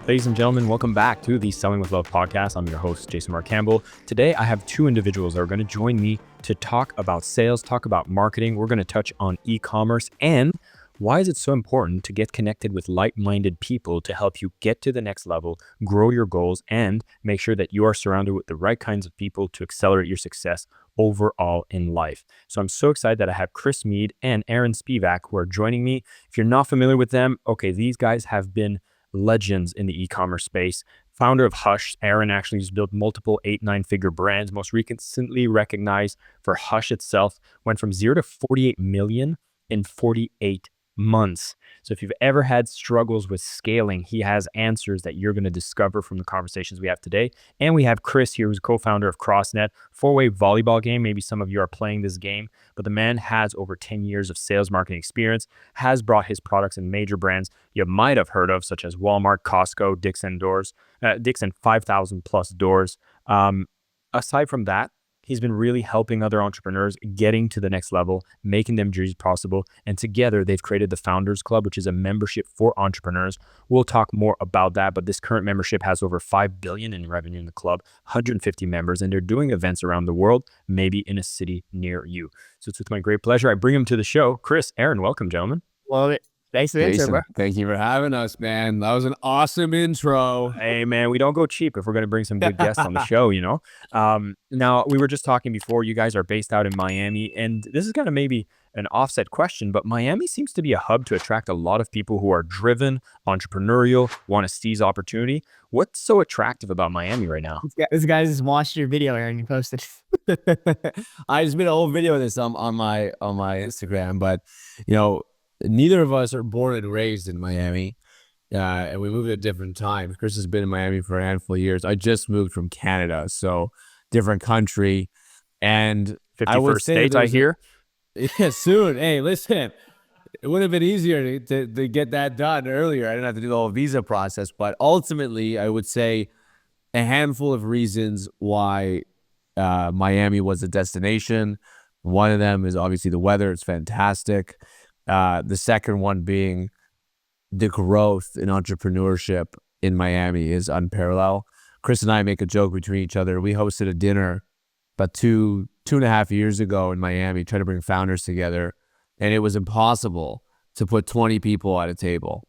Ladies and gentlemen, welcome back to the Selling with Love podcast. I'm your host, Jason Marc Campbell. Today, I have two individuals that are going to join me to talk about sales, talk about marketing. We're going to touch on e-commerce and why is it so important to get connected with like-minded people to help you get to the next level, grow your goals, and make sure that you are surrounded with the right kinds of people to accelerate your success overall in life. So I'm so excited that I have Chris Meade and Aaron Spivak who are joining me. If you're not familiar with them, okay, these guys have been legends in the e-commerce space. Founder of Hush, Aaron actually has built multiple 8-9-figure brands. Most recently recognized for Hush itself, went from 0 to 48 million in 48 months. So if you've ever had struggles with scaling, he has answers that you're going to discover from the conversations we have today. And we have Chris here, who's co-founder of CrossNet, four-way volleyball game. Maybe some of you are playing this game, but the man has over 10 years of sales marketing experience, has brought his products in major brands you might have heard of, such as Walmart, Costco, Dixon 5,000 plus doors. Aside from that, he's been really helping other entrepreneurs getting to the next level, making them dreams possible. And together they've created the Founders Club, which is a membership for entrepreneurs. We'll talk more about that, but this current membership has over 5 billion in revenue in the club, 150 members, and they're doing events around the world, maybe in a city near you. So it's with my great pleasure I bring him to the show. Chris, Aaron, welcome, gentlemen. Love it. Thanks for the intro, bro. Thank you for having us, man. That was an awesome intro. Hey, man, we don't go cheap if we're going to bring some good guests on the show, you know? Now, we were just talking before, you guys are based out in Miami, and this is kind of maybe an offset question, but Miami seems to be a hub to attract a lot of people who are driven, entrepreneurial, want to seize opportunity. What's so attractive about Miami right now? This guy just watched your video, Aaron. You posted. I just made a whole video of this on my Instagram, but you know, neither of us are born and raised in Miami, and we moved at different times. Chris has been in Miami for a handful of years. I just moved from Canada, so different country. And 51st state, I hear. Yeah, soon. Hey, listen, it would have been easier to get that done earlier. I didn't have to do the whole visa process. But ultimately, I would say a handful of reasons why Miami was a destination. One of them is obviously the weather. It's fantastic. The second one being the growth in entrepreneurship in Miami is unparalleled. Chris and I make a joke between each other. We hosted a dinner about two and a half years ago in Miami, trying to bring founders together, and it was impossible to put 20 people at a table.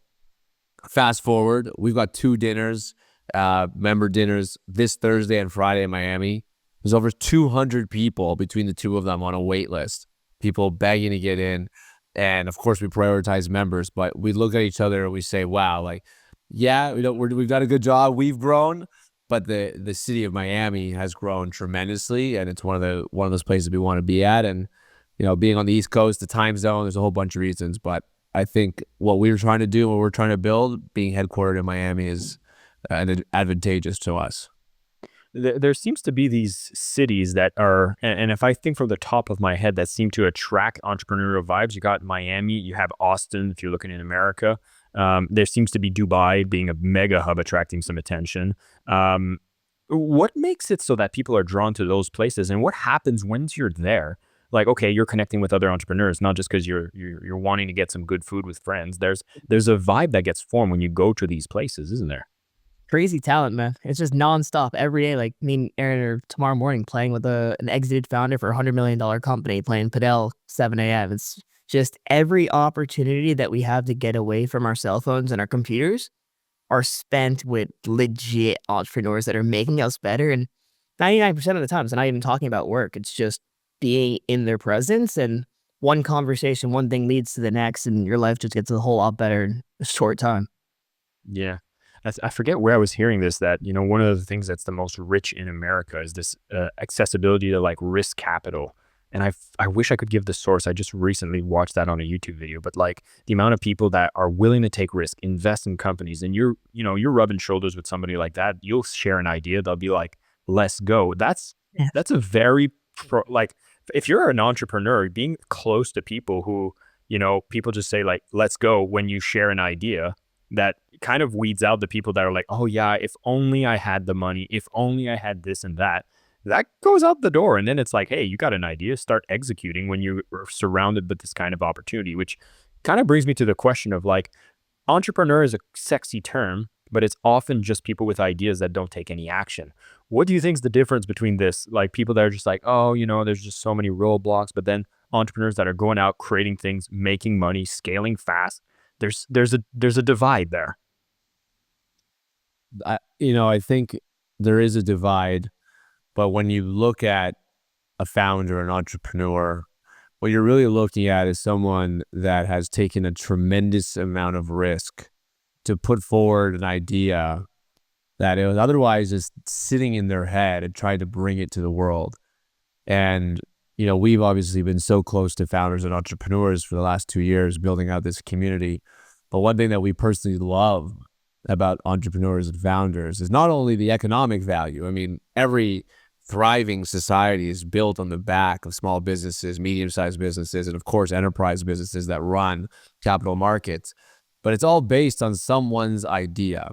Fast forward, we've got 2 dinners, member dinners this Thursday and Friday in Miami. There's over 200 people between the two of them on a wait list, people begging to get in. And of course, we prioritize members, but we look at each other and we say, wow, like, yeah, we've done a good job. We've grown, but the city of Miami has grown tremendously. And it's one of those places we want to be at. And, you know, being on the East Coast, the time zone, there's a whole bunch of reasons. But I think what we're trying to do, what we're trying to build, being headquartered in Miami is advantageous to us. There seems to be these cities that are, and if I think from the top of my head, that seem to attract entrepreneurial vibes. You got Miami, you have Austin, if you're looking in America. There seems to be Dubai being a mega hub attracting some attention. What makes it so that people are drawn to those places, and what happens once you're there? Like, okay, you're connecting with other entrepreneurs, not just because you're wanting to get some good food with friends. There's a vibe that gets formed when you go to these places, isn't there? Crazy talent, man. It's just nonstop every day. Like me and Aaron are tomorrow morning playing with an exited founder for $100 million company, playing Padel 7 a.m. It's just every opportunity that we have to get away from our cell phones and our computers are spent with legit entrepreneurs that are making us better. And 99% of the time, it's not even talking about work. It's just being in their presence, and one conversation, one thing leads to the next, and your life just gets a whole lot better in a short time. Yeah. I forget where I was hearing this, that, you know, one of the things that's the most rich in America is this accessibility to like risk capital. And I wish I could give the source. I just recently watched that on a YouTube video, but like the amount of people that are willing to take risk, invest in companies, and you're rubbing shoulders with somebody like that, you'll share an idea. They'll be like, let's go. That's a very like, if you're an entrepreneur, being close to people who, you know, people just say like, let's go when you share an idea, that kind of weeds out the people that are like, oh yeah, if only I had the money, if only I had this and that. That goes out the door. And then it's like, hey, you got an idea, start executing when you're surrounded with this kind of opportunity, which kind of brings me to the question of like, entrepreneur is a sexy term, but it's often just people with ideas that don't take any action. What do you think is the difference between this? Like people that are just like, oh, there's just so many roadblocks, but then entrepreneurs that are going out, creating things, making money, scaling fast. There's a divide there. I think there is a divide, but when you look at a founder, an entrepreneur, what you're really looking at is someone that has taken a tremendous amount of risk to put forward an idea that it was otherwise just sitting in their head and trying to bring it to the world. And, we've obviously been so close to founders and entrepreneurs for the last 2 years, building out this community. But one thing that we personally love about entrepreneurs and founders is not only the economic value. I mean, every thriving society is built on the back of small businesses, medium-sized businesses, and of course, enterprise businesses that run capital markets. But it's all based on someone's idea.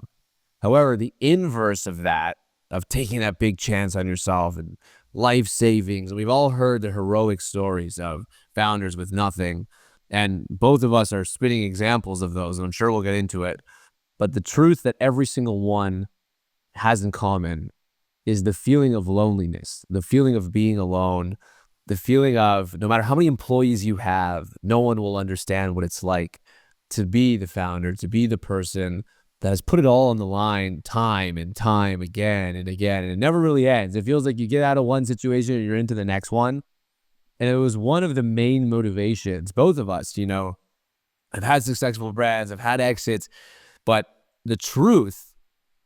However, the inverse of that, of taking that big chance on yourself and life savings, we've all heard the heroic stories of founders with nothing. And both of us are spitting examples of those, and I'm sure we'll get into it. But the truth that every single one has in common is the feeling of loneliness, the feeling of being alone, the feeling of no matter how many employees you have, no one will understand what it's like to be the founder, to be the person that has put it all on the line time and time again and again. And it never really ends. It feels like you get out of one situation and you're into the next one. And it was one of the main motivations, both of us, I've had successful brands, I've had exits, but the truth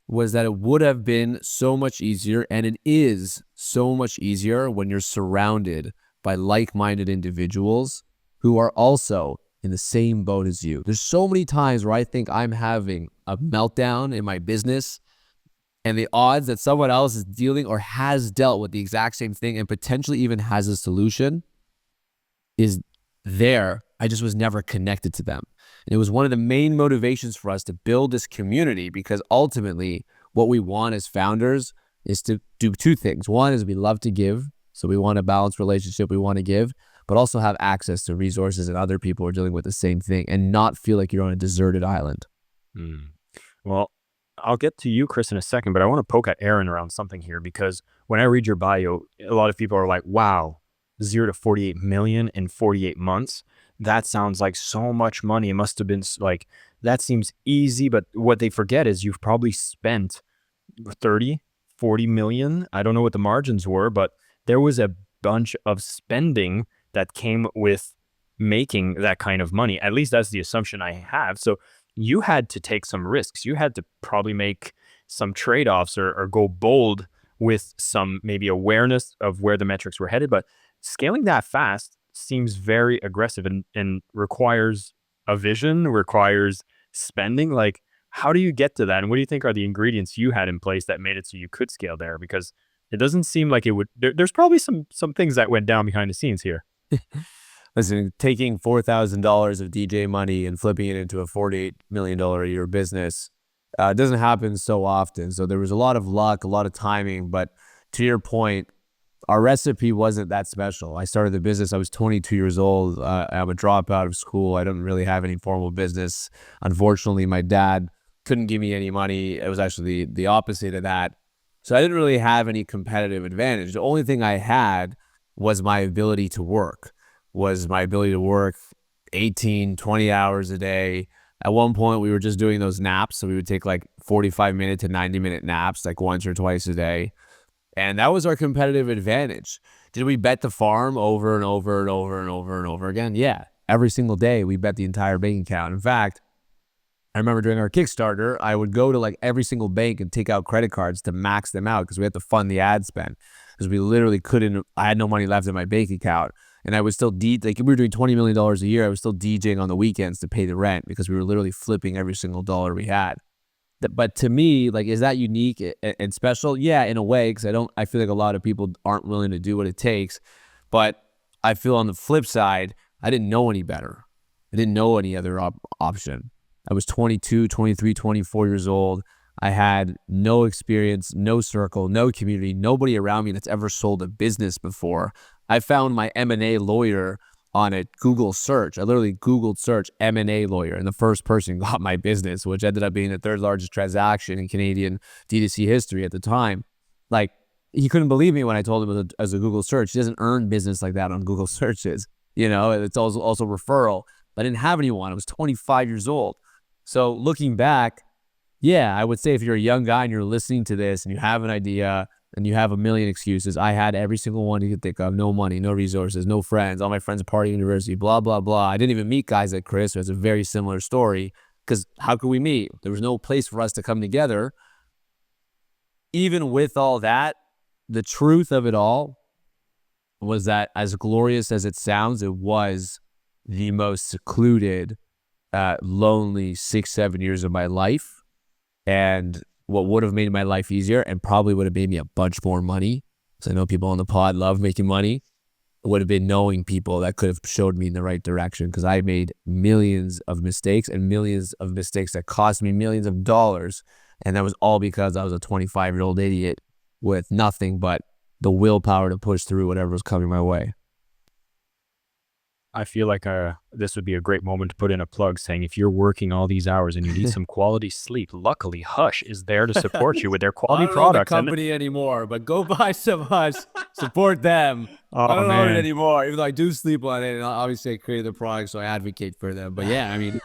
was that it would have been so much easier, and it is so much easier when you're surrounded by like-minded individuals who are also in the same boat as you. There's so many times where I think I'm having a meltdown in my business, and the odds that someone else is dealing or has dealt with the exact same thing and potentially even has a solution is there. I just was never connected to them. And it was one of the main motivations for us to build this community, because ultimately what we want as founders is to do two things. One is we love to give. So we want a balanced relationship. We want to give, but also have access to resources and other people who are dealing with the same thing and not feel like you're on a deserted island. Well, I'll get to you, Chris, in a second, but I want to poke at Aaron around something here, because when I read your bio, a lot of people are like, wow, 0 to 48 million in 48 months. That sounds like so much money. It must have been like, that seems easy. But what they forget is you've probably spent 30, 40 million. I don't know what the margins were, but there was a bunch of spending that came with making that kind of money. At least that's the assumption I have. So you had to take some risks. You had to probably make some trade-offs or go bold with some maybe awareness of where the metrics were headed. But scaling that fast seems very aggressive and requires a vision, requires spending. Like, how do you get to that? And what do you think are the ingredients you had in place that made it so you could scale there? Because it doesn't seem like it would, there's probably some things that went down behind the scenes here. Listen, taking $4,000 of DJ money and flipping it into a $48 million a year business doesn't happen so often. So there was a lot of luck, a lot of timing, but to your point, our recipe wasn't that special. I started the business, I was 22 years old. I'm a dropout of school. I didn't really have any formal business. Unfortunately, my dad couldn't give me any money. It was actually the opposite of that. So I didn't really have any competitive advantage. The only thing I had was my ability to work, 18, 20 hours a day. At one point, we were just doing those naps. So we would take like 45-minute to 90-minute naps, like once or twice a day. And that was our competitive advantage. Did we bet the farm over and over and over and over and over again? Yeah. Every single day, we bet the entire bank account. In fact, I remember during our Kickstarter, I would go to like every single bank and take out credit cards to max them out because we had to fund the ad spend. Because we literally couldn't, I had no money left in my bank account. And I was still, like if we were doing $20 million a year, I was still DJing on the weekends to pay the rent because we were literally flipping every single dollar we had. But to me, like, is that unique and special? Yeah, in a way, because I feel like a lot of people aren't willing to do what it takes. But I feel on the flip side, I didn't know any better. I didn't know any other option. I was 22, 23, 24 years old. I had no experience, no circle, no community, nobody around me that's ever sold a business before. I found my M&A lawyer on a Google search. I literally Googled search M&A lawyer, and the first person got my business, which ended up being the third largest transaction in Canadian D2C history at the time. Like, he couldn't believe me when I told him as a Google search. He doesn't earn business like that on Google searches. It's also referral. But I didn't have anyone. I was 25 years old. So looking back, yeah, I would say if you're a young guy and you're listening to this and you have an idea and you have a million excuses, I had every single one you could think of. No money, no resources, no friends. All my friends are partying university, blah, blah, blah. I didn't even meet guys like Chris, who has a very similar story, because how could we meet? There was no place for us to come together. Even with all that, the truth of it all was that, as glorious as it sounds, it was the most secluded, lonely 6-7 years of my life. And what would have made my life easier and probably would have made me a bunch more money, because I know people on the pod love making money, would have been knowing people that could have showed me in the right direction, because I made millions of mistakes that cost me millions of dollars. And that was all because I was a 25-year-old idiot with nothing but the willpower to push through whatever was coming my way. I feel like this would be a great moment to put in a plug saying, if you're working all these hours and you need some quality sleep, luckily Hush is there to support you with their quality I don't products. own the company anymore, but go buy some Hush, support them. Oh, I don't own it man. anymore, even though I do sleep on it, and obviously I created the product, so I advocate for them. But yeah, I mean,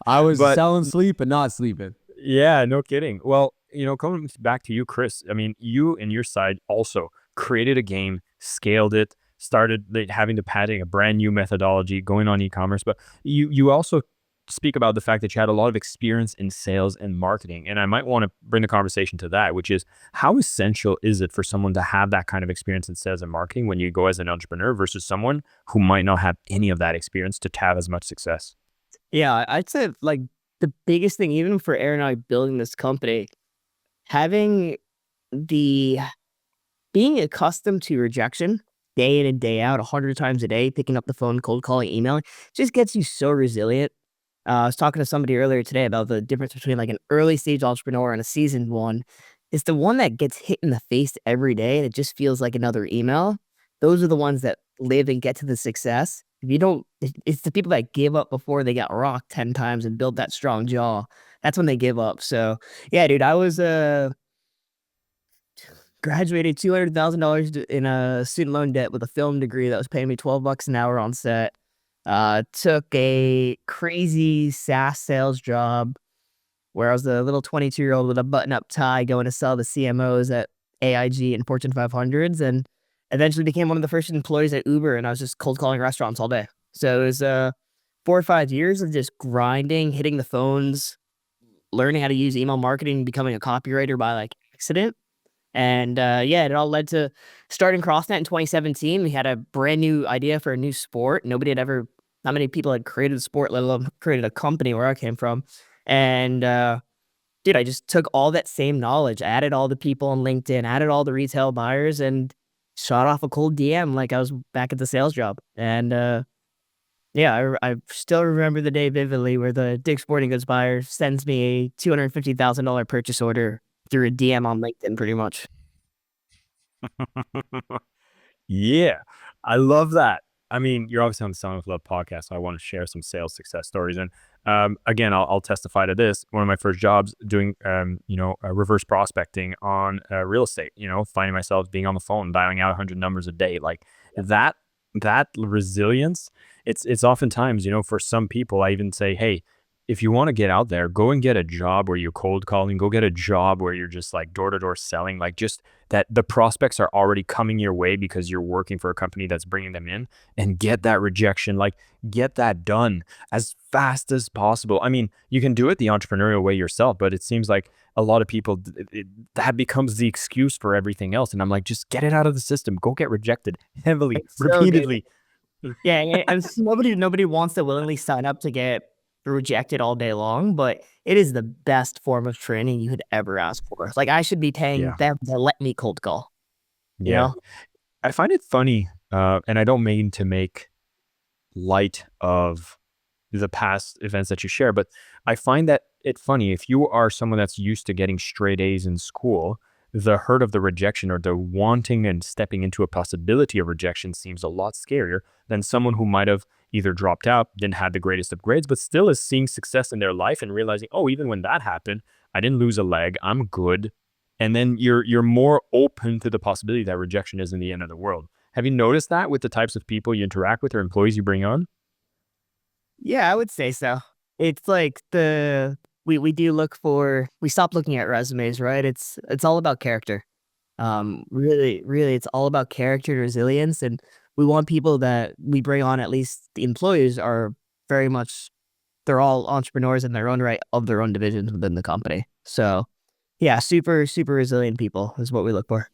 I was selling sleep and not sleeping. Yeah, no kidding. Well, coming back to you, Chris, I mean, you and your side also created a game, scaled it, started having to patent a brand new methodology, going on e-commerce. But you also speak about the fact that you had a lot of experience in sales and marketing. And I might want to bring the conversation to that, which is, how essential is it for someone to have that kind of experience in sales and marketing when you go as an entrepreneur versus someone who might not have any of that experience to have as much success? Yeah, I'd say like the biggest thing, even for Aaron and I building this company, having being accustomed to rejection day in and day out, 100 times a day, picking up the phone, cold calling, emailing, just gets you so resilient. I was talking to somebody earlier today about the difference between like an early stage entrepreneur and a seasoned one. It's the one that gets hit in the face every day and it just feels like another email. Those are the ones that live and get to the success. If you don't, it's the people that give up before they got rocked 10 times and built that strong jaw. That's when they give up. So yeah, dude, I was graduated $200,000 in a student loan debt with a film degree that was paying me $12 an hour on set. Took a crazy SaaS sales job where I was a little 22-year-old with a button-up tie going to sell the CMOs at AIG and Fortune 500s, and eventually became one of the first employees at Uber, and I was just cold calling restaurants all day. So it was 4 or 5 years of just grinding, hitting the phones, learning how to use email marketing, becoming a copywriter by like accident. And yeah, it all led to starting CrossNet in 2017. We had a brand new idea for a new sport. Not many people had created a sport, let alone created a company where I came from. And dude, I just took all that same knowledge, added all the people on LinkedIn, added all the retail buyers, and shot off a cold DM like I was back at the sales job. And yeah, I still remember the day vividly where the Dick's Sporting Goods buyer sends me a $250,000 purchase order through a DM on LinkedIn, pretty much. Yeah, I love that. I mean, you're obviously on the Selling with Love podcast, so I want to share some sales success stories. And again, I'll testify to this. One of my first jobs doing, reverse prospecting on real estate, finding myself being on the phone, dialing out 100 numbers a day. Like that resilience, it's oftentimes, for some people, I even say, hey, if you want to get out there, go and get a job where you're cold calling, go get a job where you're just like door to door selling, like just that the prospects are already coming your way because you're working for a company that's bringing them in, and get that rejection, like get that done as fast as possible. I mean, you can do it the entrepreneurial way yourself, but it seems like a lot of people, that becomes the excuse for everything else. And I'm like, just get it out of the system. Go get rejected heavily, It's so good. repeatedly. Yeah, and nobody wants to willingly sign up to get rejected all day long, but it is the best form of training you could ever ask for. Like, I should be paying Yeah. them to let me cold call. You Yeah. know? I find it funny, and I don't mean to make light of the past events that you share, but I find that it funny if you are someone that's used to getting straight A's in school, the hurt of the rejection or the wanting and stepping into a possibility of rejection seems a lot scarier than someone who might have either dropped out, didn't have the greatest of grades, but still is seeing success in their life and realizing, oh, even when that happened, I didn't lose a leg, I'm good. And then you're more open to the possibility that rejection isn't the end of the world. Have you noticed that with the types of people you interact with or employees you bring on? Yeah, I would say so. It's like we do look for we stop looking at resumes, right? It's all about character. Really, it's all about character and resilience, and we want people that we bring on. At least the employees are very much they're all entrepreneurs in their own right of their own divisions within the company. So yeah, super resilient people is what we look for.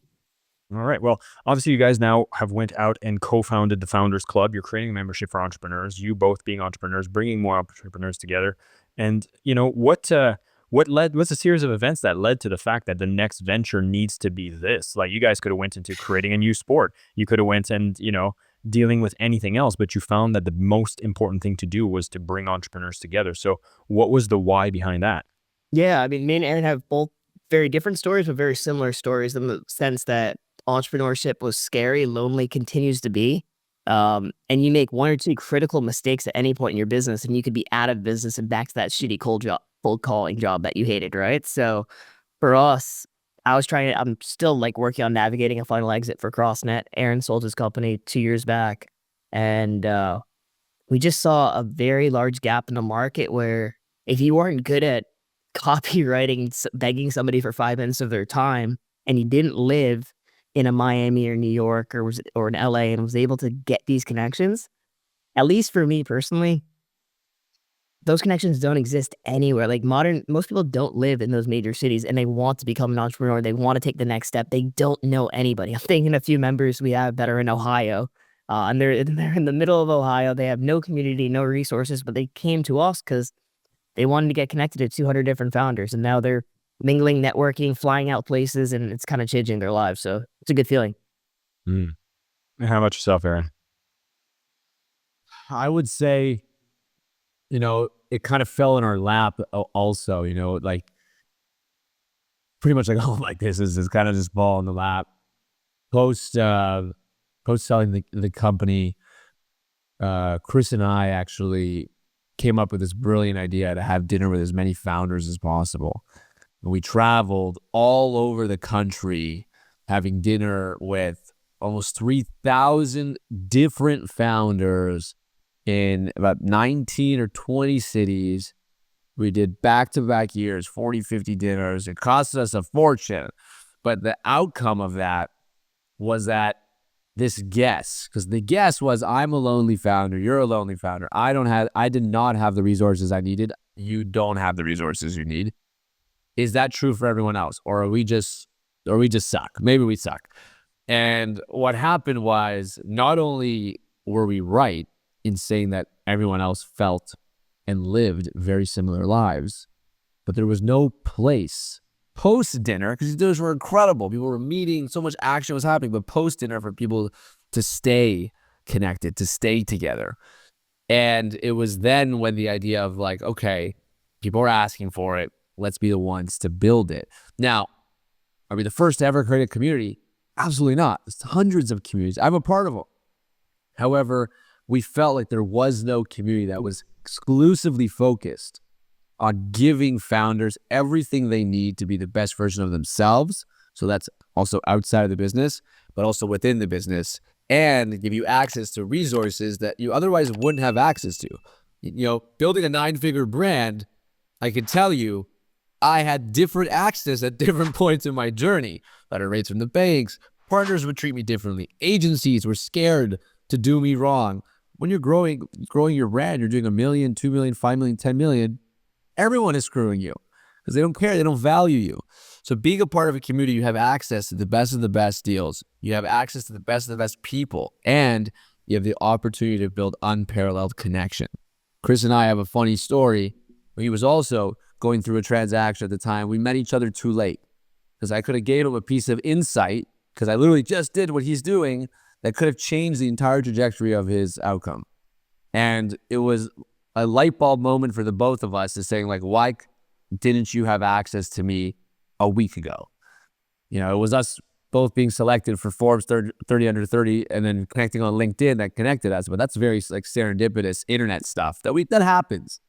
All right. Well, obviously, you guys now have went out and co-founded the Founders Club. You're creating a membership for entrepreneurs. You both being entrepreneurs, bringing more entrepreneurs together. And what's a series of events that led to the fact that the next venture needs to be this? Like, you guys could have went into creating a new sport. You could have went and dealing with anything else, but you found that the most important thing to do was to bring entrepreneurs together. So, what was the why behind that? Yeah, I mean, me and Aaron have both very different stories, but very similar stories in the sense that entrepreneurship was scary, lonely, continues to be. And you make one or two critical mistakes at any point in your business, and you could be out of business and back to that shitty cold calling job that you hated, right? So for us, I'm still like working on navigating a final exit for CrossNet. Aaron sold his company 2 years back, and we just saw a very large gap in the market where if you weren't good at copywriting, begging somebody for 5 minutes of their time, and you didn't live in a Miami or New York or in LA and was able to get these connections, at least for me personally, those connections don't exist anywhere. Like most people don't live in those major cities and they want to become an entrepreneur. They want to take the next step. They don't know anybody. I'm thinking a few members we have that are in Ohio, and they're in the middle of Ohio. They have no community, no resources, but they came to us because they wanted to get connected to 200 different founders, and now they're mingling, networking, flying out places, and it's kind of changing their lives. So it's a good feeling. Mm. And how about yourself, Aaron? I would say, it kind of fell in our lap also, like pretty much like, oh, like this is kind of just fall in the lap. Post selling the company, Chris and I actually came up with this brilliant idea to have dinner with as many founders as possible. And we traveled all over the country having dinner with almost 3,000 different founders in about 19 or 20 cities. We did back-to-back years, 40, 50 dinners. It cost us a fortune. But the outcome of that was that this guess, because the guess was, I'm a lonely founder, you're a lonely founder. I did not have the resources I needed. You don't have the resources you need. Is that true for everyone else? Or we just suck? Maybe we suck. And what happened was, not only were we right in saying that everyone else felt and lived very similar lives, but there was no place post-dinner, because those were incredible. People were meeting, so much action was happening, but post-dinner for people to stay connected, to stay together. And it was then when the idea of like, okay, people are asking for it, let's be the ones to build it. Now, are we the first to ever create a community? Absolutely not. There's hundreds of communities. I'm a part of them. However, we felt like there was no community that was exclusively focused on giving founders everything they need to be the best version of themselves. So that's also outside of the business, but also within the business, and give you access to resources that you otherwise wouldn't have access to. Building a 9-figure brand, I can tell you, I had different access at different points in my journey. Better rates from the banks, partners would treat me differently, agencies were scared to do me wrong. When you're growing your brand, you're doing 1 million, 2 million, 5 million, 10 million, everyone is screwing you because they don't care. They don't value you. So being a part of a community, you have access to the best of the best deals. You have access to the best of the best people, and you have the opportunity to build unparalleled connection. Chris and I have a funny story. He was also going through a transaction at the time. We met each other too late because I could have gave him a piece of insight, because I literally just did what he's doing, that could have changed the entire trajectory of his outcome. And it was a light bulb moment for the both of us, is saying like, why didn't you have access to me a week ago? You know, it was us both being selected for Forbes 30 under 30 and then connecting on LinkedIn that connected us. But that's very like serendipitous internet stuff that happens,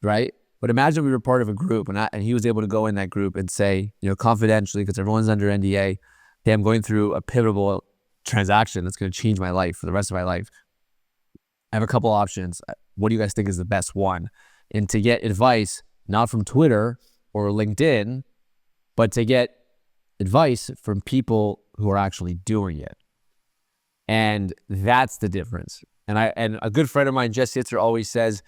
right? But imagine we were part of a group and he was able to go in that group and say, you know, confidentially, because everyone's under NDA, hey, I'm going through a pivotal transaction that's going to change my life for the rest of my life. I have a couple options. What do you guys think is the best one? And to get advice, not from Twitter or LinkedIn, but to get advice from people who are actually doing it. And that's the difference. And a good friend of mine, Jess Yitzer, always says,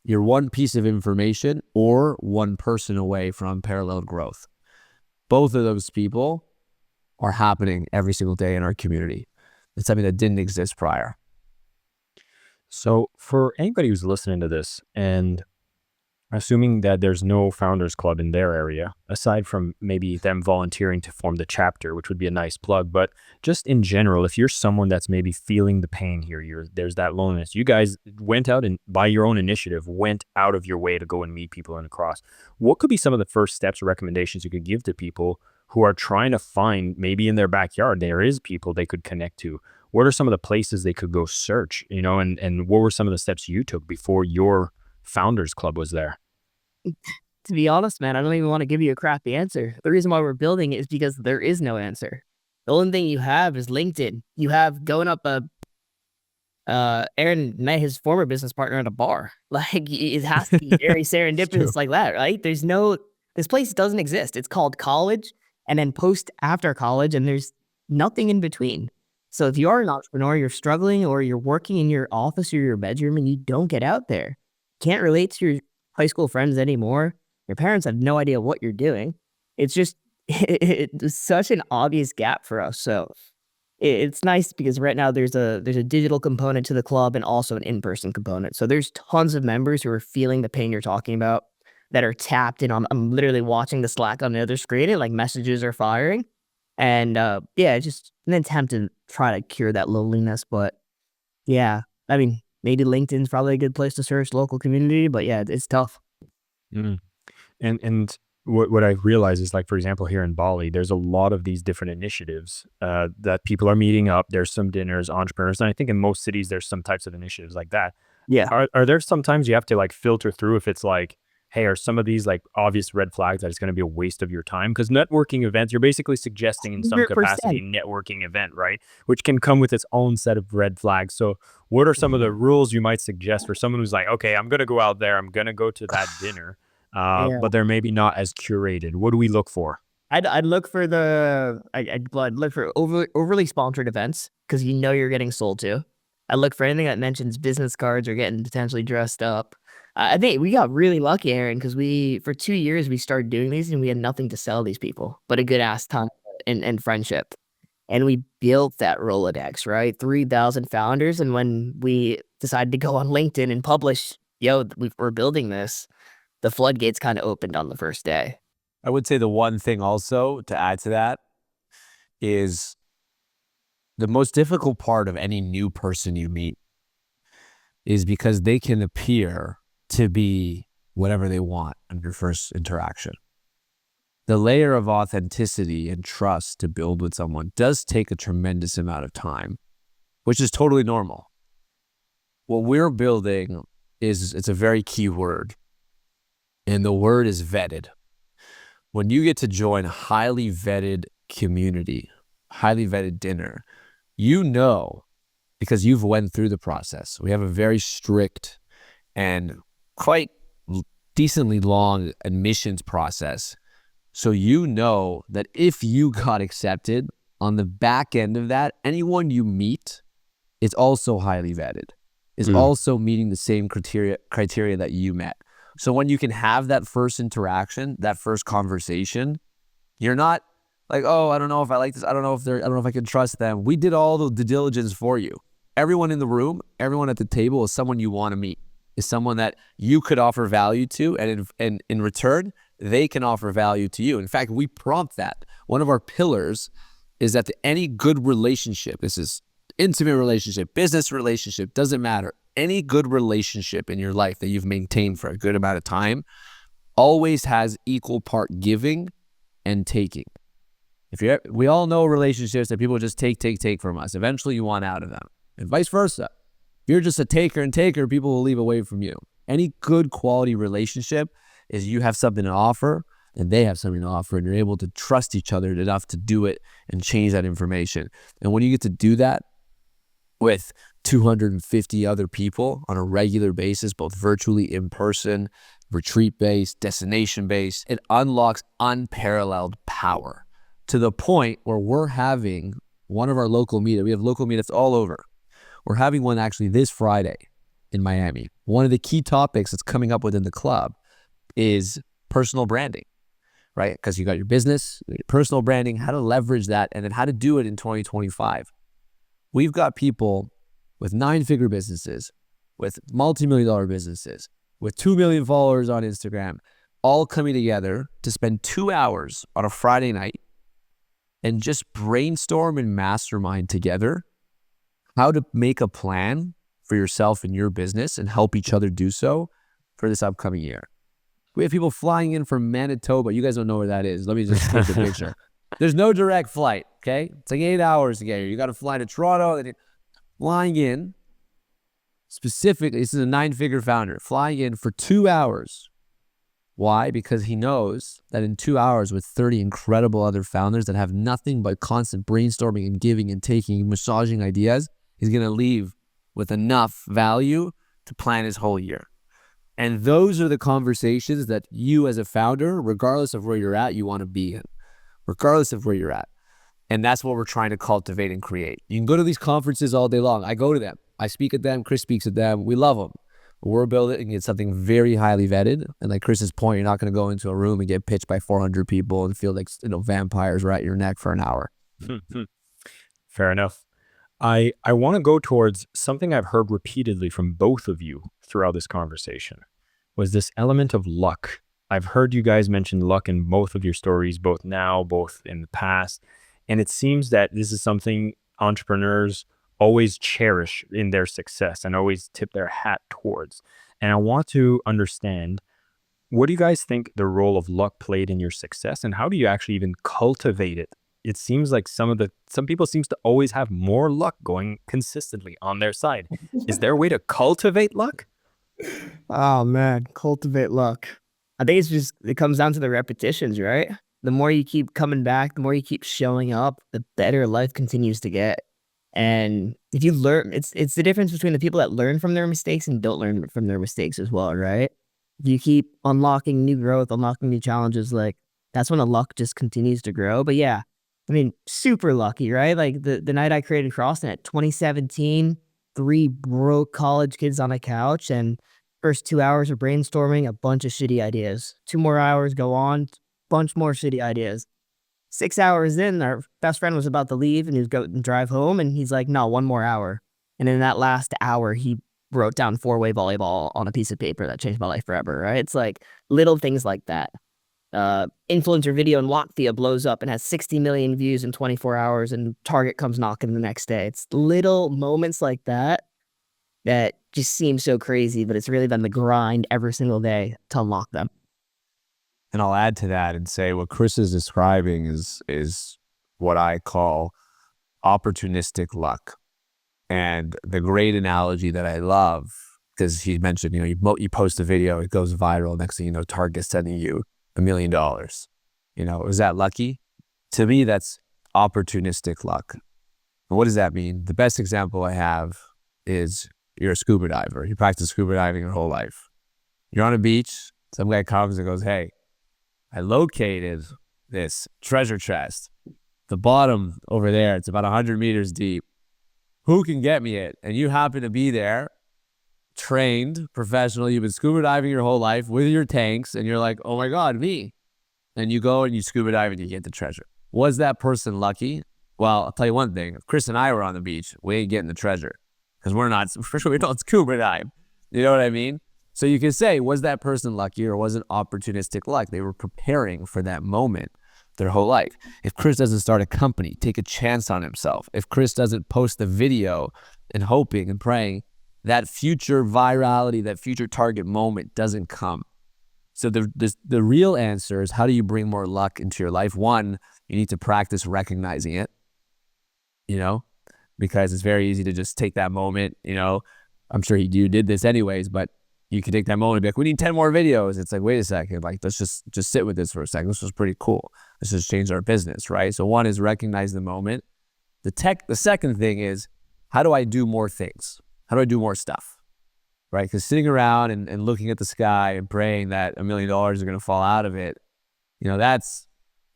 you're one piece of information or one person away from paralleled growth. Both of those people are happening every single day in our community. It's something that didn't exist prior. So for anybody who's listening to this and assuming that there's no founders club in their area, aside from maybe them volunteering to form the chapter, which would be a nice plug, but just in general, if you're someone that's maybe feeling the pain here, there's that loneliness, you guys went out and by your own initiative, went out of your way to go and meet people and across. What could be some of the first steps or recommendations you could give to people who are trying to find, maybe in their backyard, there is people they could connect to? What are some of the places they could go search, you know, and what were some of the steps you took before your founders club was there? To be honest, man, I don't even want to give you a crappy answer. The reason why we're building it is because there is no answer. The only thing you have is LinkedIn. You have going up Aaron met his former business partner at a bar. Like, it has to be very serendipitous like that, right? This place doesn't exist. It's called college and then post after college, and there's nothing in between. So if you are an entrepreneur, you're struggling, or you're working in your office or your bedroom and you don't get out there, can't relate to your high school friends anymore, your parents have no idea what you're doing. It's just, it's such an obvious gap for us. So it's nice because right now there's a digital component to the club and also an in-person component. So there's tons of members who are feeling the pain you're talking about that are tapped in. I'm literally watching the Slack on the other screen and like messages are firing. And yeah, just an attempt to try to cure that loneliness. But yeah, I mean, maybe LinkedIn's probably a good place to search local community, but yeah, it's tough. Mm. And what I realize is, like, for example, here in Bali, there's a lot of these different initiatives that people are meeting up. There's some dinners, entrepreneurs, and I think in most cities, there's some types of initiatives like that. Yeah. Are there sometimes you have to like filter through if it's like, hey, are some of these like obvious red flags that it's going to be a waste of your time? Because networking events, you're basically suggesting in some 100%. capacity networking event, right? Which can come with its own set of red flags. So what are some of the rules you might suggest for someone who's like, okay, I'm going to go out there, I'm going to go to that dinner, Yeah. but they're maybe not as curated. What do we look for? I'd look for I'd look for overly sponsored events because you know you're getting sold to. I'd look for anything that mentions business cards or getting potentially dressed up. I think we got really lucky, Aaron, because for 2 years we started doing these and we had nothing to sell these people, but a good ass time and friendship. And we built that Rolodex, right? 3,000 founders. And when we decided to go on LinkedIn and publish, we're building this, the floodgates kind of opened on the first day. I would say the one thing also to add to that is the most difficult part of any new person you meet is because they can appear to be whatever they want on your first interaction. The layer of authenticity and trust to build with someone does take a tremendous amount of time, which is totally normal. What we're building it's a very key word, and the word is vetted. When you get to join a highly vetted community, highly vetted dinner, you know, because you've went through the process. We have a very strict and quite decently long admissions process. So you know that if you got accepted, on the back end of that, anyone you meet is also highly vetted, is also meeting the same criteria that you met. So when you can have that first interaction, that first conversation, you're not like, oh, I don't know if I like this. I don't know if I can trust them. We did all the diligence for you. Everyone in the room, everyone at the table is someone you want to meet, is someone that you could offer value to, and in return, they can offer value to you. In fact, we prompt that. One of our pillars is that any good relationship, this is intimate relationship, business relationship, doesn't matter. Any good relationship in your life that you've maintained for a good amount of time always has equal part giving and taking. We all know relationships that people just take from us. Eventually you want out of them, and vice versa. If you're just a taker and taker, people will leave away from you. Any good quality relationship is you have something to offer and they have something to offer, and you're able to trust each other enough to do it and change that information. And when you get to do that with 250 other people on a regular basis, both virtually, in person, retreat-based, destination-based, it unlocks unparalleled power to the point where we're having one of our local meetups. We have local meetups all over. We're having one actually this Friday in Miami. One of the key topics that's coming up within the club is personal branding, right? Because you got your business, your personal branding, how to leverage that, and then how to do it in 2025. We've got people with 9-figure businesses, with multi-million-dollar businesses, with 2 million followers on Instagram, all coming together to spend 2 hours on a Friday night and just brainstorm and mastermind together how to make a plan for yourself and your business and help each other do so for this upcoming year. We have people flying in from Manitoba. You guys don't know where that is. Let me just take the picture. There's no direct flight, okay? It's like 8 hours to get here. You got to fly to Toronto. And flying in, specifically, this is a 9-figure founder, flying in for 2 hours. Why? Because he knows that in 2 hours with 30 incredible other founders that have nothing but constant brainstorming and giving and taking, massaging ideas, he's going to leave with enough value to plan his whole year. And those are the conversations that you as a founder, regardless of where you're at, you want to be in, regardless of where you're at. And that's what we're trying to cultivate and create. You can go to these conferences all day long. I go to them. I speak at them. Chris speaks at them. We love them. We're building it's something very highly vetted. And like Chris's point, you're not going to go into a room and get pitched by 400 people and feel like, vampires are at your neck for an hour. Fair enough. I want to go towards something I've heard repeatedly from both of you throughout this conversation, was this element of luck. I've heard you guys mention luck in both of your stories, both now, both in the past. And it seems that this is something entrepreneurs always cherish in their success and always tip their hat towards. And I want to understand, what do you guys think the role of luck played in your success, and how do you actually even cultivate it? It seems like some people seems to always have more luck going consistently on their side. Is there a way to cultivate luck? Oh man, cultivate luck. I think it comes down to the repetitions, right? The more you keep coming back, the more you keep showing up, the better life continues to get. And if you learn, it's the difference between the people that learn from their mistakes and don't learn from their mistakes as well, right? If you keep unlocking new growth, unlocking new challenges, like that's when the luck just continues to grow. But yeah, I mean, super lucky, right? Like the night I created CrossNet, 2017, 3 broke college kids on a couch, and first 2 hours of brainstorming, a bunch of shitty ideas. 2 more hours go on, bunch more shitty ideas. 6 hours in, our best friend was about to leave and he was going to drive home, and he's like, no, 1 more hour. And in that last hour, he wrote down 4-way volleyball on a piece of paper that changed my life forever, right? It's like little things like that. Influencer video in Latvia blows up and has 60 million views in 24 hours, and Target comes knocking the next day. It's little moments like that that just seem so crazy, but it's really been the grind every single day to unlock them. And I'll add to that and say what Chris is describing is what I call opportunistic luck. And the great analogy that I love, because he mentioned, you post a video, it goes viral. Next thing you know, Target's sending you $1 million. Is that lucky? To me, that's opportunistic luck. And what does that mean? The best example I have is you're a scuba diver. You practice scuba diving your whole life. You're on a beach. Some guy comes and goes, hey, I located this treasure chest. The bottom over there, it's about 100 meters deep. Who can get me it? And you happen to be there, trained, professional. You've been scuba diving your whole life with your tanks, and you're like, oh my God, me. And you go and you scuba dive and you get the treasure. Was that person lucky? Well, I'll tell you one thing. If Chris and I were on the beach, we ain't getting the treasure because we don't scuba dive. You know what I mean? So you can say, was that person lucky or was it opportunistic luck? They were preparing for that moment their whole life. If Chris doesn't start a company, take a chance on himself. If Chris doesn't post the video and hoping and praying, that future virality, that future target moment doesn't come. So the real answer is, how do you bring more luck into your life? One, You need to practice recognizing it, you know, because it's very easy to just take that moment, you know. I'm sure you did this anyways, but you could take that moment and be like, we need 10 more videos. It's like, wait a second, like, let's just sit with this for a second. This was pretty cool. Let's just change our business, right? So one is recognize the moment. The second thing is, how do I do more things? How do I do more stuff, right? Because sitting around and looking at the sky and praying that $1 million are going to fall out of it, you know, that's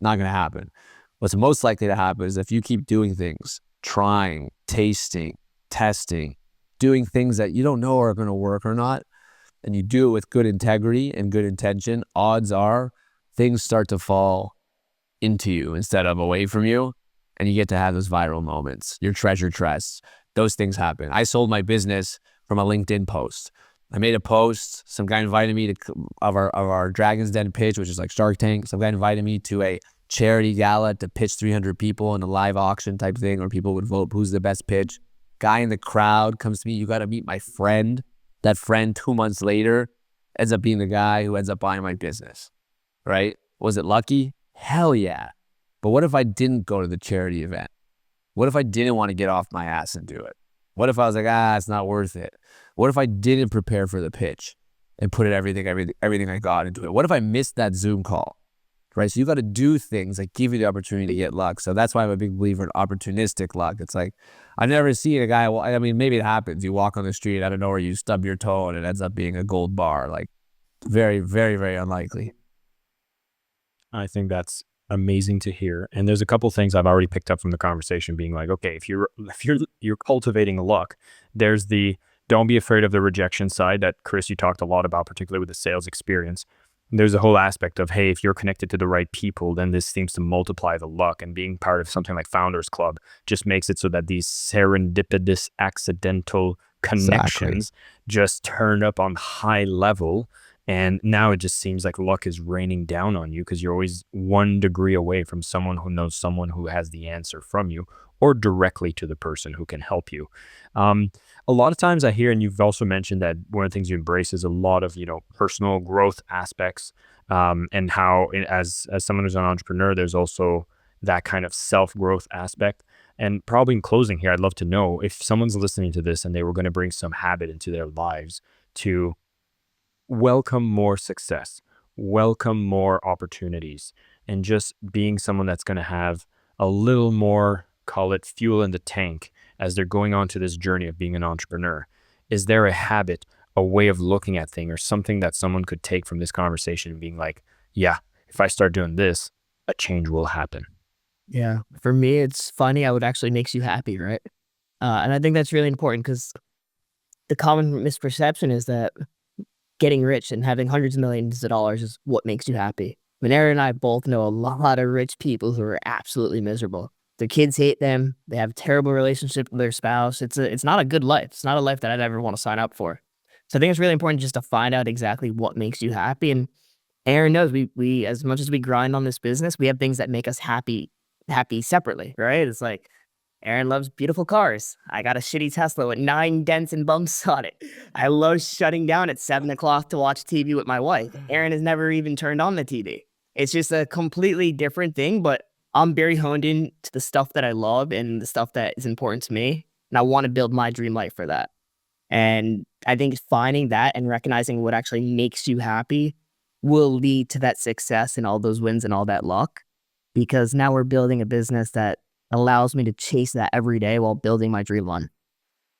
not going to happen. What's most likely to happen is if you keep doing things, trying, tasting, testing, doing things that you don't know are going to work or not, and you do it with good integrity and good intention, odds are things start to fall into you instead of away from you, and you get to have those viral moments, your treasure chests. Those things happen. I sold my business from a LinkedIn post. I made a post. Some guy invited me of our Dragon's Den pitch, which is like Shark Tank. Some guy invited me to a charity gala to pitch 300 people in a live auction type thing, where people would vote who's the best pitch. Guy in the crowd comes to me, you got to meet my friend. That friend 2 months later ends up being the guy who ends up buying my business, right? Was it lucky? Hell yeah. But what if I didn't go to the charity event? What if I didn't want to get off my ass and do it? What if I was like, it's not worth it? What if I didn't prepare for the pitch and put everything I got into it? What if I missed that Zoom call, right? So you got to do things that give you the opportunity to get luck. So that's why I'm a big believer in opportunistic luck. It's like, I've never seen a guy, well, I mean, maybe it happens. You walk on the street, I don't know where you stub your toe and it ends up being a gold bar. Like, very, very, very unlikely. I think that's amazing to hear. And there's a couple things I've already picked up from the conversation being like, okay, if you're cultivating luck, there's the don't be afraid of the rejection side that Chris, you talked a lot about, particularly with the sales experience. There's a whole aspect of, hey, if you're connected to the right people, then this seems to multiply the luck, and being part of something like Founders Club just makes it so that these serendipitous, accidental connections just turn up on high level. And now it just seems like luck is raining down on you because you're always 1 degree away from someone who knows someone who has the answer from you, or directly to the person who can help you. A lot of times I hear, and you've also mentioned that one of the things you embrace is a lot of, personal growth aspects, and how as someone who's an entrepreneur, there's also that kind of self-growth aspect. And probably in closing here, I'd love to know if someone's listening to this and they were going to bring some habit into their lives to welcome more success, welcome more opportunities, and just being someone that's going to have a little more, call it fuel in the tank as they're going on to this journey of being an entrepreneur. Is there a habit, a way of looking at things, or something that someone could take from this conversation and being like, yeah, if I start doing this, a change will happen? Yeah. For me, it's finding out what actually makes you happy, right? And I think that's really important because the common misperception is that getting rich and having hundreds of millions of dollars is what makes you happy. I mean, Aaron and I both know a lot of rich people who are absolutely miserable. Their kids hate them. They have a terrible relationship with their spouse. It's not a good life. It's not a life that I'd ever want to sign up for. So I think it's really important just to find out exactly what makes you happy. And Aaron knows we as much as we grind on this business, we have things that make us happy separately, right? It's like Aaron loves beautiful cars. I got a shitty Tesla with 9 dents and bumps on it. I love shutting down at 7 o'clock to watch TV with my wife. Aaron has never even turned on the TV. It's just a completely different thing, but I'm very honed in to the stuff that I love and the stuff that is important to me. And I want to build my dream life for that. And I think finding that and recognizing what actually makes you happy will lead to that success and all those wins and all that luck. Because now we're building a business that allows me to chase that every day while building my dream one.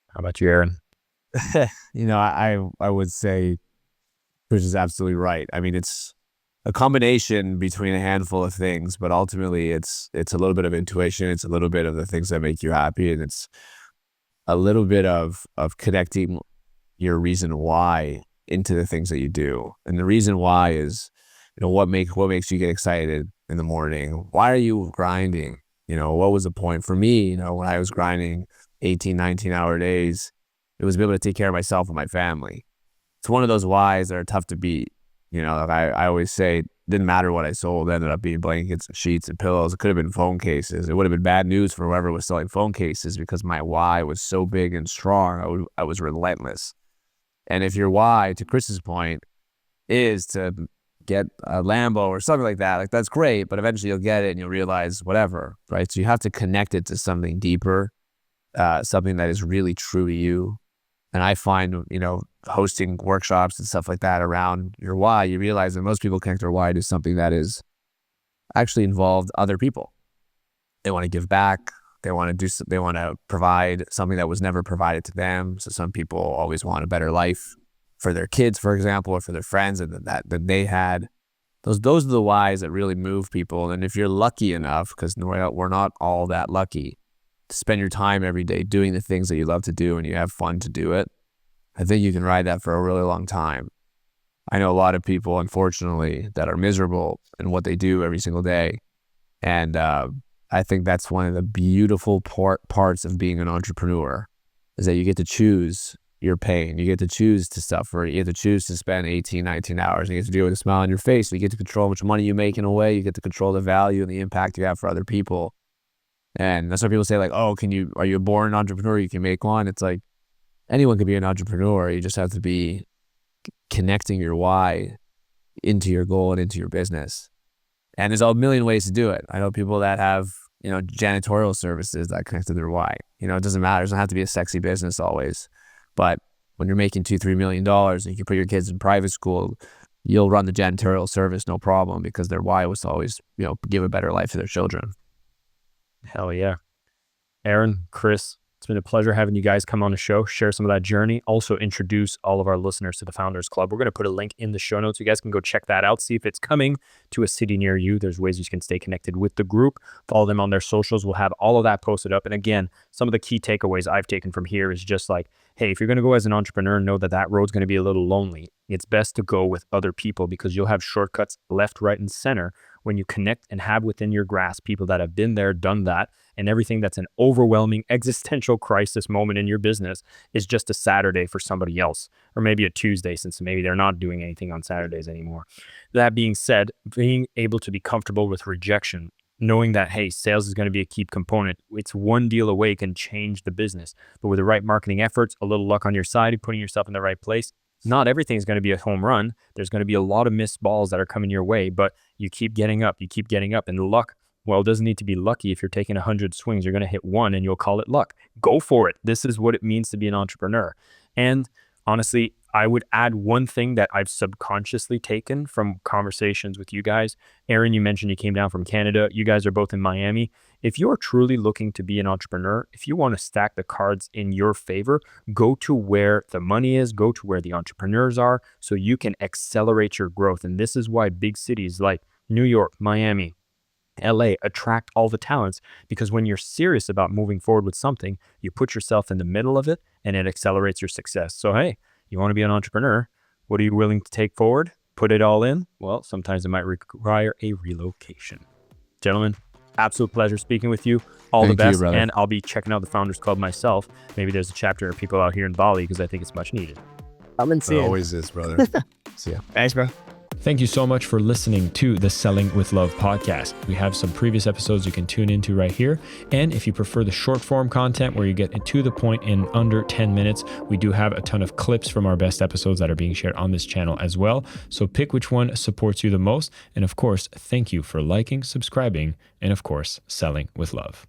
How about you, Aaron? I would say Chris is absolutely right. I mean, it's a combination between a handful of things, but ultimately it's a little bit of intuition. It's a little bit of the things that make you happy, and it's a little bit of connecting your reason why into the things that you do. And the reason why is, what makes you get excited in the morning? Why are you grinding? What was the point? For me, when I was grinding 18, 19-hour days, it was to be able to take care of myself and my family. It's one of those whys that are tough to beat. I always say, it didn't matter what I sold. It ended up being blankets and sheets and pillows. It could have been phone cases. It would have been bad news for whoever was selling phone cases because my why was so big and strong. I was relentless. And if your why, to Chris's point, is to get a Lambo or something like that. Like, that's great, but eventually you'll get it and you'll realize whatever, right? So you have to connect it to something deeper, something that is really true to you. And I find, hosting workshops and stuff like that around your why, you realize that most people connect their why to something that is actually involved other people. They want to give back. They want to provide something that was never provided to them. So some people always want a better life for their kids, for example, or for their friends that they had. Those are the whys that really move people. And if you're lucky enough, because we're not all that lucky, to spend your time every day doing the things that you love to do and you have fun to do it, I think you can ride that for a really long time. I know a lot of people, unfortunately, that are miserable in what they do every single day. And I think that's one of the beautiful parts of being an entrepreneur, is that you get to choose your pain. You get to choose to suffer. You get to choose to spend 18, 19 hours. And you get to do it with a smile on your face. You get to control how much money you make in a way. You get to control the value and the impact you have for other people. And that's why people say, like, oh, are you a born entrepreneur? You can make one. It's like, anyone can be an entrepreneur. You just have to be connecting your why into your goal and into your business. And there's a million ways to do it. I know people that have, janitorial services that connect to their why. It doesn't matter. It doesn't have to be a sexy business always. But when you're making $2-3 million and you can put your kids in private school, you'll run the janitorial service no problem, because their why was to always, give a better life to their children. Hell yeah. Aaron, Chris, it's been a pleasure having you guys come on the show, share some of that journey, also introduce all of our listeners to the Founders Club. We're going to put a link in the show notes. You guys can go check that out, see if it's coming to a city near you. There's ways you can stay connected with the group. Follow them on their socials. We'll have all of that posted up. And again, some of the key takeaways I've taken from here is just like, hey, if you're going to go as an entrepreneur, know that road's going to be a little lonely. It's best to go with other people, because you'll have shortcuts left, right, and center when you connect and have within your grasp people that have been there, done that, and everything that's an overwhelming existential crisis moment in your business is just a Saturday for somebody else, or maybe a Tuesday, since maybe they're not doing anything on Saturdays anymore. That being said, being able to be comfortable with rejection, knowing that, hey, sales is going to be a key component. It's one deal away can change the business. But with the right marketing efforts, a little luck on your side, putting yourself in the right place, not everything is going to be a home run. There's going to be a lot of missed balls that are coming your way, but you keep getting up, and luck, well, it doesn't need to be lucky. If you're taking 100 swings, you're going to hit one and you'll call it luck. Go for it. This is what it means to be an entrepreneur. And honestly, I would add one thing that I've subconsciously taken from conversations with you guys. Aaron, you mentioned you came down from Canada. You guys are both in Miami. If you're truly looking to be an entrepreneur, if you want to stack the cards in your favor, go to where the money is, go to where the entrepreneurs are, so you can accelerate your growth. And this is why big cities like New York, Miami, LA attract all the talents, because when you're serious about moving forward with something, you put yourself in the middle of it and it accelerates your success. So, hey, you want to be an entrepreneur? What are you willing to take forward? Put it all in? Well, sometimes it might require a relocation. Gentlemen, absolute pleasure speaking with you. All the best. And I'll be checking out the Founders Club myself. Maybe there's a chapter of people out here in Bali, because I think it's much needed. Come and see it. Always is, brother. See ya. Thanks, bro. Thank you so much for listening to the Selling with Love podcast. We have some previous episodes you can tune into right here. And if you prefer the short form content where you get to the point in under 10 minutes, we do have a ton of clips from our best episodes that are being shared on this channel as well. So pick which one supports you the most. And of course, thank you for liking, subscribing, and of course, selling with love.